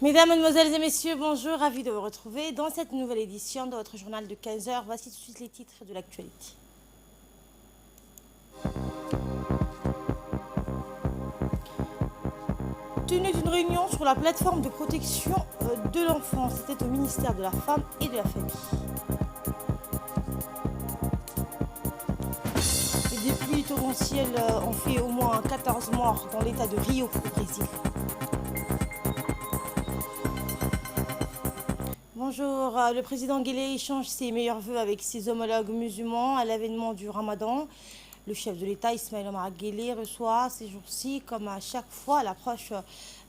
Mesdames, Mademoiselles et Messieurs, bonjour, ravi de vous retrouver dans cette nouvelle édition de votre journal de 15 heures. Voici tout de suite les titres de l'actualité. Tenue d'une réunion sur la plateforme de protection de l'enfant, c'était au ministère de la Femme et de la Famille. Et des pluies torrentielles ont fait au moins 14 morts dans l'état de Rio au Brésil. Bonjour, le président Guelleh échange ses meilleurs vœux avec ses homologues musulmans à l'avènement du Ramadan. Le chef de l'État, Ismaël Omar Guelleh, reçoit ces jours-ci, comme à chaque fois à l'approche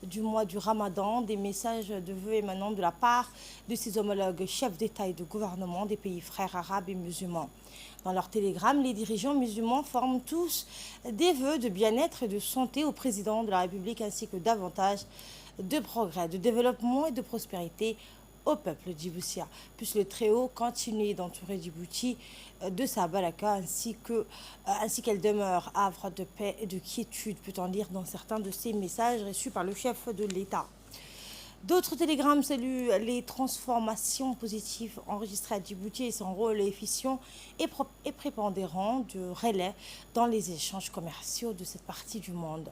du mois du Ramadan, des messages de vœux émanant de la part de ses homologues chefs d'État et de gouvernement des pays frères arabes et musulmans. Dans leur télégramme, les dirigeants musulmans forment tous des vœux de bien-être et de santé au président de la République ainsi que davantage de progrès, de développement et de prospérité au peuple djiboutien. Puisse le Très-Haut continuer d'entourer Djibouti de sa baraka ainsi qu'elle demeure havre de paix et de quiétude, peut-on lire dans certains de ces messages reçus par le chef de l'État. D'autres télégrammes saluent les transformations positives enregistrées à Djibouti et son rôle efficient et prépondérant de relais dans les échanges commerciaux de cette partie du monde.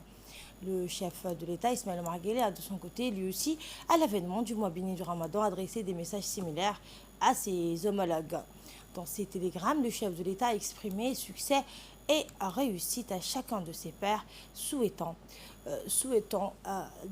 Le chef de l'État, Ismaël Omar Guelleh, a de son côté, lui aussi, à l'avènement du mois béni du Ramadan, adressé des messages similaires à ses homologues. Dans ces télégrammes, le chef de l'État a exprimé succès et réussite à chacun de ses pairs, souhaitant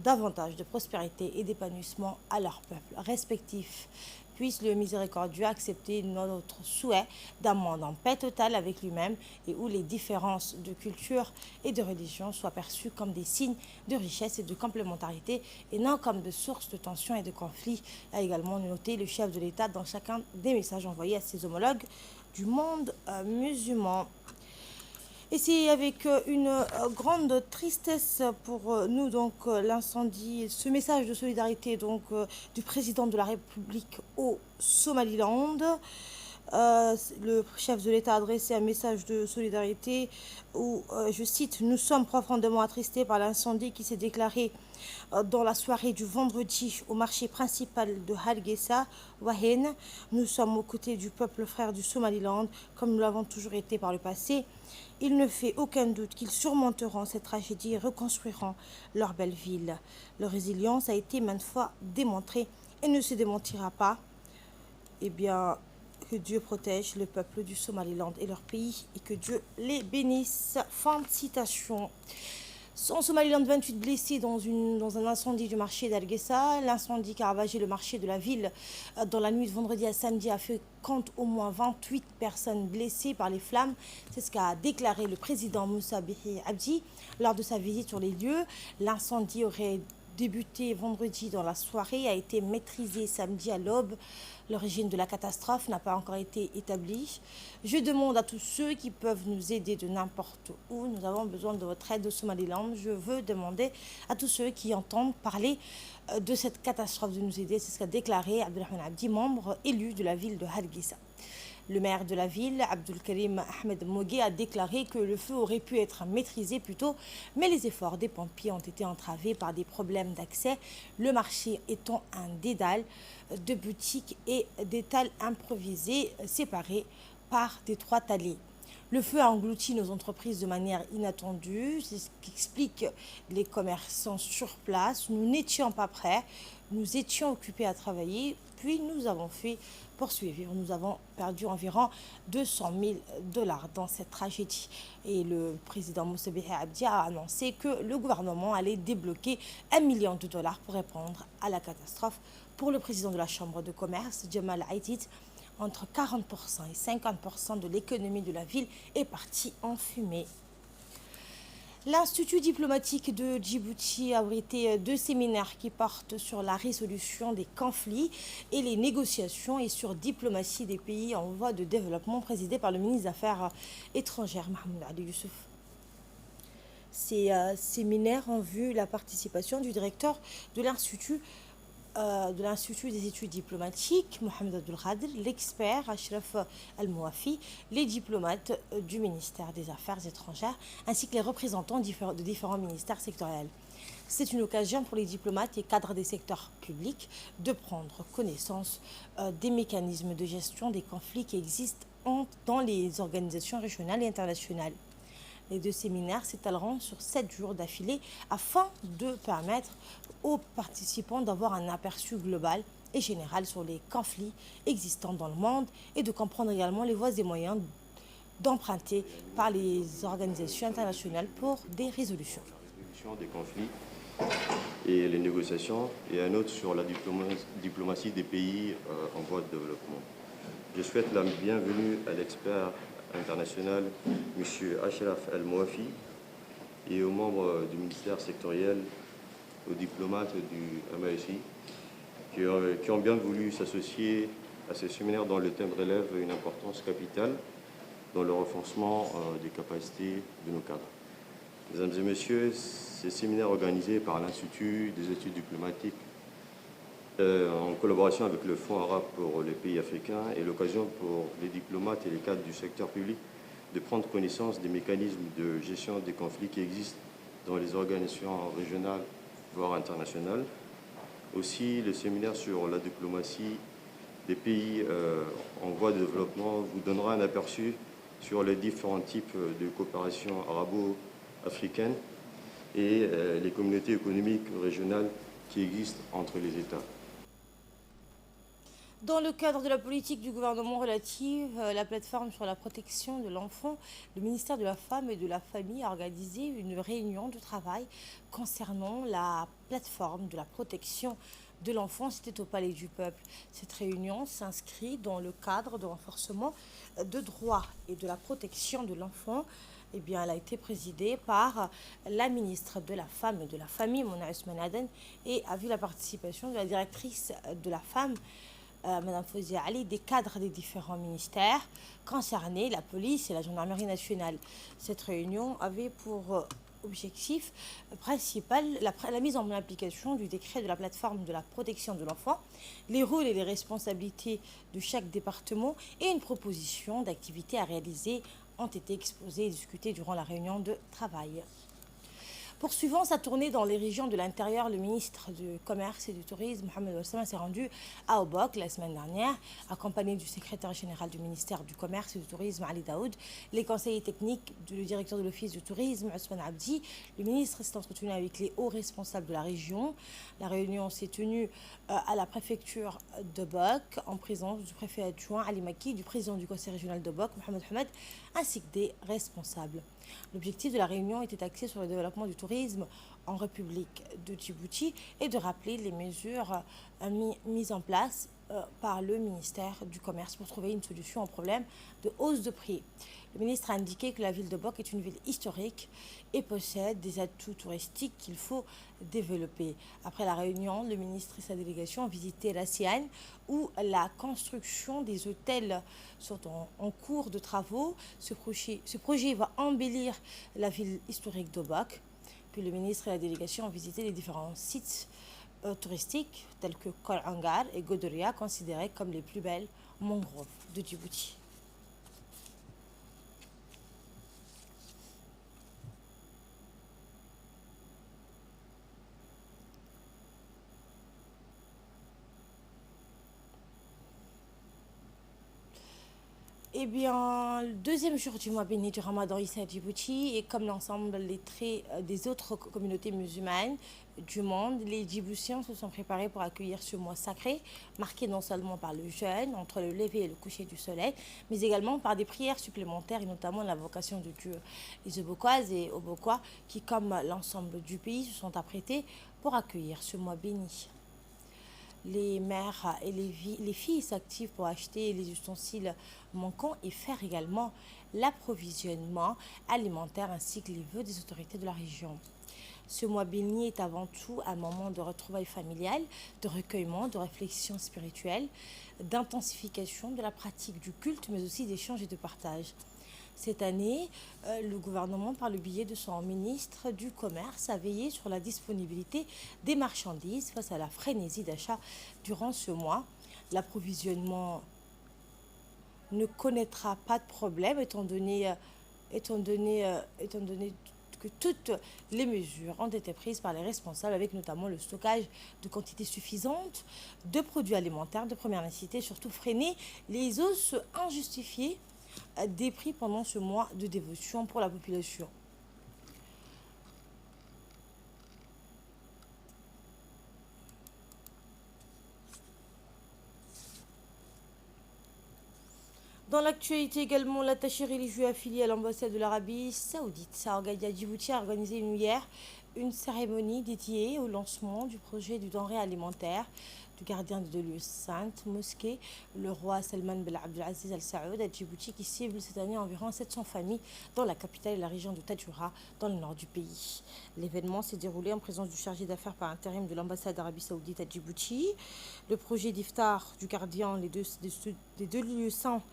davantage de prospérité et d'épanouissement à leurs peuples respectifs. Puisse le miséricordieux accepter notre souhait d'un monde en paix totale avec lui-même et où les différences de culture et de religion soient perçues comme des signes de richesse et de complémentarité et non comme de sources de tensions et de conflits, a également noté le chef de l'État dans chacun des messages envoyés à ses homologues du monde musulman. Et c'est avec une grande tristesse pour nous, donc l'incendie, ce message de solidarité du président de la République au Somaliland. Le chef de l'État a adressé un message de solidarité où, je cite, « Nous sommes profondément attristés par l'incendie qui s'est déclaré dans la soirée du vendredi au marché principal de Hargeisa, Wahen. Nous sommes aux côtés du peuple frère du Somaliland, comme nous l'avons toujours été par le passé. Il ne fait aucun doute qu'ils surmonteront cette tragédie et reconstruiront leur belle ville. Leur résilience a été maintes fois démontrée et ne se démentira pas. Eh bien, que Dieu protège le peuple du Somaliland et leur pays et que Dieu les bénisse. » Fin de citation. En Somaliland, 28 blessés dans un incendie du marché d'Hargeisa. L'incendie qui a ravagé le marché de la ville dans la nuit de vendredi à samedi a fait compte au moins 28 personnes blessées par les flammes. C'est ce qu'a déclaré le président Moussa Bihi Abdi lors de sa visite sur les lieux. L'incendie aurait débuté vendredi dans la soirée, a été maîtrisé samedi à l'aube. L'origine de la catastrophe n'a pas encore été établie. Je demande à tous ceux qui peuvent nous aider de n'importe où. Nous avons besoin de votre aide au Somaliland. Je veux demander à tous ceux qui entendent parler de cette catastrophe de nous aider. C'est ce qu'a déclaré Abdelrahman Abdi, membre élu de la ville de Hargeisa. Le maire de la ville, Abdul Karim Ahmed Mogué, a déclaré que le feu aurait pu être maîtrisé plus tôt, mais les efforts des pompiers ont été entravés par des problèmes d'accès, le marché étant un dédale de boutiques et d'étals improvisés séparés par d'étroites allées. Le feu a englouti nos entreprises de manière inattendue, c'est ce qu'expliquent les commerçants sur place. Nous n'étions pas prêts, nous étions occupés à travailler, puis nous avons fait poursuivre. Nous avons perdu environ 200 000 $ dans cette tragédie. Et le président Moussa Bihi Abdi a annoncé que le gouvernement allait débloquer $1 million pour répondre à la catastrophe. Pour le président de la Chambre de commerce, Jamal Aïtit, entre 40% et 50% de l'économie de la ville est partie en fumée. L'Institut diplomatique de Djibouti a abrité 2 séminaires qui portent sur la résolution des conflits et les négociations et sur diplomatie des pays en voie de développement présidé par le ministre des Affaires étrangères, Mahmoud Ali Youssouf. Ces séminaires ont vu la participation du directeur de l'Institut des études diplomatiques, Mohamed Abdul Khadir, l'expert Ashraf Al-Mouafi, les diplomates du ministère des Affaires étrangères, ainsi que les représentants de différents ministères sectoriels. C'est une occasion pour les diplomates et cadres des secteurs publics de prendre connaissance des mécanismes de gestion des conflits qui existent dans les organisations régionales et internationales. Les deux séminaires s'étaleront sur 7 jours d'affilée afin de permettre aux participants d'avoir un aperçu global et général sur les conflits existants dans le monde et de comprendre également les voies et moyens d'emprunter par les organisations internationales pour des résolutions. La résolution des conflits et les négociations, et un autre sur la diplomatie des pays en voie de développement. Je souhaite la bienvenue à l'expert international, M. Ashraf El-Mouafi, et aux membres du ministère sectoriel, aux diplomates du MASI, qui ont bien voulu s'associer à ces séminaires dont le thème relève une importance capitale dans le renforcement des capacités de nos cadres. Mesdames et messieurs, ces séminaires organisés par l'Institut des études diplomatiques en collaboration avec le Fonds arabe pour les pays africains est l'occasion pour les diplomates et les cadres du secteur public de prendre connaissance des mécanismes de gestion des conflits qui existent dans les organisations régionales, voire internationales. Aussi, le séminaire sur la diplomatie des pays en voie de développement vous donnera un aperçu sur les différents types de coopération arabo-africaine et les communautés économiques régionales qui existent entre les États. Dans le cadre de la politique du gouvernement relative à la plateforme sur la protection de l'enfant, le ministère de la Femme et de la Famille a organisé une réunion de travail concernant la plateforme de la protection de l'enfant. C'était au Palais du Peuple. Cette réunion s'inscrit dans le cadre de renforcement de droits et de la protection de l'enfant. Eh bien, elle a été présidée par la ministre de la Femme et de la Famille, Mona Ousmane Aden, et a vu la participation de la directrice de la Femme, Madame Fouzia Ali, des cadres des différents ministères concernés, la police et la gendarmerie nationale. Cette réunion avait pour objectif principal la mise en application du décret de la plateforme de la protection de l'enfant, les rôles et les responsabilités de chaque département et une proposition d'activités à réaliser ont été exposées et discutées durant la réunion de travail. Poursuivant sa tournée dans les régions de l'intérieur, le ministre du Commerce et du Tourisme, Mohamed Wassama, s'est rendu à Obok la semaine dernière, accompagné du secrétaire général du ministère du Commerce et du Tourisme, Ali Daoud, les conseillers techniques du directeur de l'Office du Tourisme, Ousmane Abdi. Le ministre s'est entretenu avec les hauts responsables de la région. La réunion s'est tenue à la préfecture d'Obok, en présence du préfet adjoint Ali Maki, du président du conseil régional d'Obok, Mohamed Hamed, ainsi que des responsables. L'objectif de la réunion était axé sur le développement du tourisme en République de Djibouti et de rappeler les mesures mises en place par le ministère du Commerce pour trouver une solution au problème de hausse de prix. Le ministre a indiqué que la ville de Bok est une ville historique et possède des atouts touristiques qu'il faut développer. Après la réunion, le ministre et sa délégation ont visité la Siane où la construction des hôtels sont en cours de travaux. Ce projet va embellir la ville historique de Bok. Puis le ministre et la délégation ont visité les différents sites touristiques tels que Kol Angar et Godoria, considérés comme les plus belles mangroves de Djibouti. Eh bien, le deuxième jour du mois béni du Ramadan ici à Djibouti, et comme l'ensemble des autres communautés musulmanes du monde, les Djiboutiens se sont préparés pour accueillir ce mois sacré, marqué non seulement par le jeûne entre le lever et le coucher du soleil, mais également par des prières supplémentaires et notamment l'invocation de Dieu. Les Obokoises et Obokois qui, comme l'ensemble du pays, se sont apprêtés pour accueillir ce mois béni. Les mères et les filles s'activent pour acheter les ustensiles manquants et faire également l'approvisionnement alimentaire ainsi que les vœux des autorités de la région. Ce mois béni est avant tout un moment de retrouvailles familiales, de recueillement, de réflexion spirituelle, d'intensification de la pratique du culte, mais aussi d'échange et de partage. Cette année, le gouvernement, par le biais de son ministre du Commerce, a veillé sur la disponibilité des marchandises face à la frénésie d'achat durant ce mois. L'approvisionnement ne connaîtra pas de problème étant donné que toutes les mesures ont été prises par les responsables, avec notamment le stockage de quantités suffisantes de produits alimentaires de première nécessité, surtout freiner les hausses injustifiées des prix pendant ce mois de dévotion pour la population. Dans l'actualité également, l'attaché religieux affilié à l'ambassade de l'Arabie Saoudite a organisé hier une cérémonie dédiée au lancement du projet du denrée alimentaire du gardien de deux lieux saintes, mosquée, le roi Salman Ben Abdelaziz Al Saoud à Djibouti, qui cible cette année environ 700 familles dans la capitale et la région de Tadjoura, dans le nord du pays. L'événement s'est déroulé en présence du chargé d'affaires par intérim de l'ambassade d'Arabie Saoudite à Djibouti. Le projet d'iftar du gardien des deux lieux saints,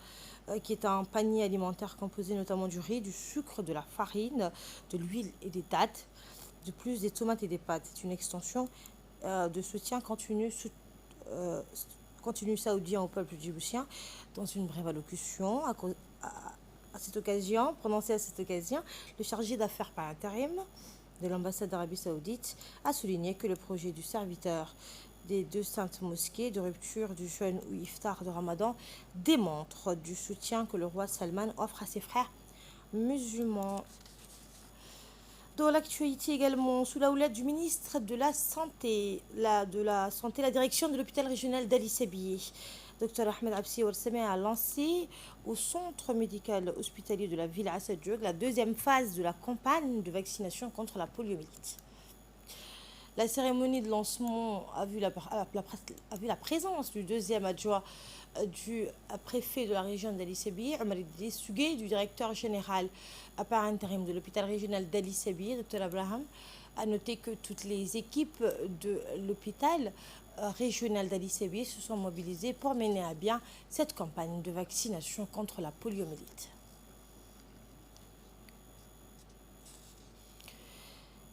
qui est un panier alimentaire composé notamment du riz, du sucre, de la farine, de l'huile et des dattes, de plus des tomates et des pâtes. C'est une extension de soutien continu saoudien au peuple djiboutien. Dans une brève allocution prononcée à cette occasion, le chargé d'affaires par intérim de l'ambassade d'Arabie Saoudite a souligné que le projet du serviteur des deux saintes mosquées de rupture du jeûne ou iftar de Ramadan démontre du soutien que le roi Salman offre à ses frères musulmans. Dans l'actualité également, sous la houlette du ministre de la Santé, la direction de l'hôpital régional d'Ali Sabieh, Dr Ahmed Absi Ouarsame, a lancé au centre médical hospitalier de la ville Assad Dioug la deuxième phase de la campagne de vaccination contre la poliomyélite. La cérémonie de lancement a vu la présence du deuxième adjoint du préfet de la région d'Ali Sabieh, Omar Idriss Sugay, du directeur général par intérim de l'hôpital régional d'Ali Sabieh, Dr Abraham. A noté que toutes les équipes de l'hôpital régional d'Ali Sabieh se sont mobilisées pour mener à bien cette campagne de vaccination contre la poliomyélite.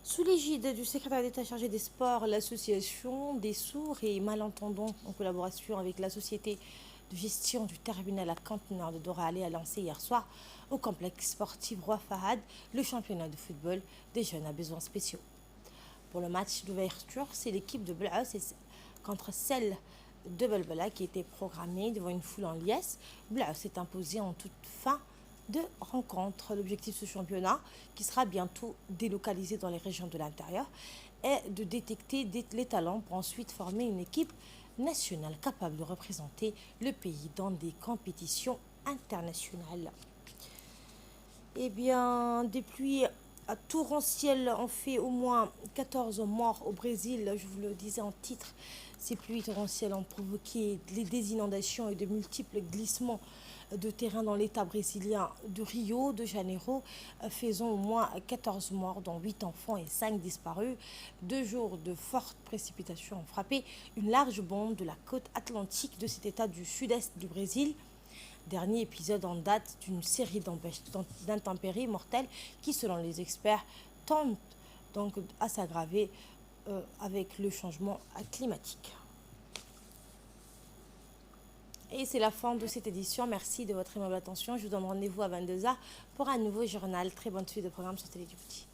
Sous l'égide du secrétaire d'État chargé des sports, l'association des sourds et malentendants, en collaboration avec la société de gestion du terminal à conteneurs de Doralé, a lancé hier soir au complexe sportif Roi Fahad le championnat de football des jeunes à besoins spéciaux. Pour le match d'ouverture, c'est l'équipe de Blaos contre celle de Balbala qui était programmée devant une foule en liesse. Blaos s'est imposé en toute fin de rencontre. L'objectif de ce championnat, qui sera bientôt délocalisé dans les régions de l'intérieur, est de détecter les talents pour ensuite former une équipe nationale capable de représenter le pays dans des compétitions internationales. Eh bien, des pluies torrentielles ont fait au moins 14 morts au Brésil. Je vous le disais en titre, ces pluies torrentielles ont provoqué des inondations et de multiples glissements de terrain dans l'état brésilien de Rio de Janeiro, faisant au moins 14 morts, dont 8 enfants et 5 disparus. 2 jours de fortes précipitations ont frappé une large bande de la côte atlantique de cet état du sud-est du Brésil. Dernier épisode en date d'une série d'intempéries mortelles qui, selon les experts, tendent donc à s'aggraver avec le changement climatique. Et c'est la fin de cette édition. Merci de votre aimable attention. Je vous donne rendez-vous à 22h pour un nouveau journal. Très bonne suite de programme sur Télé Djibouti.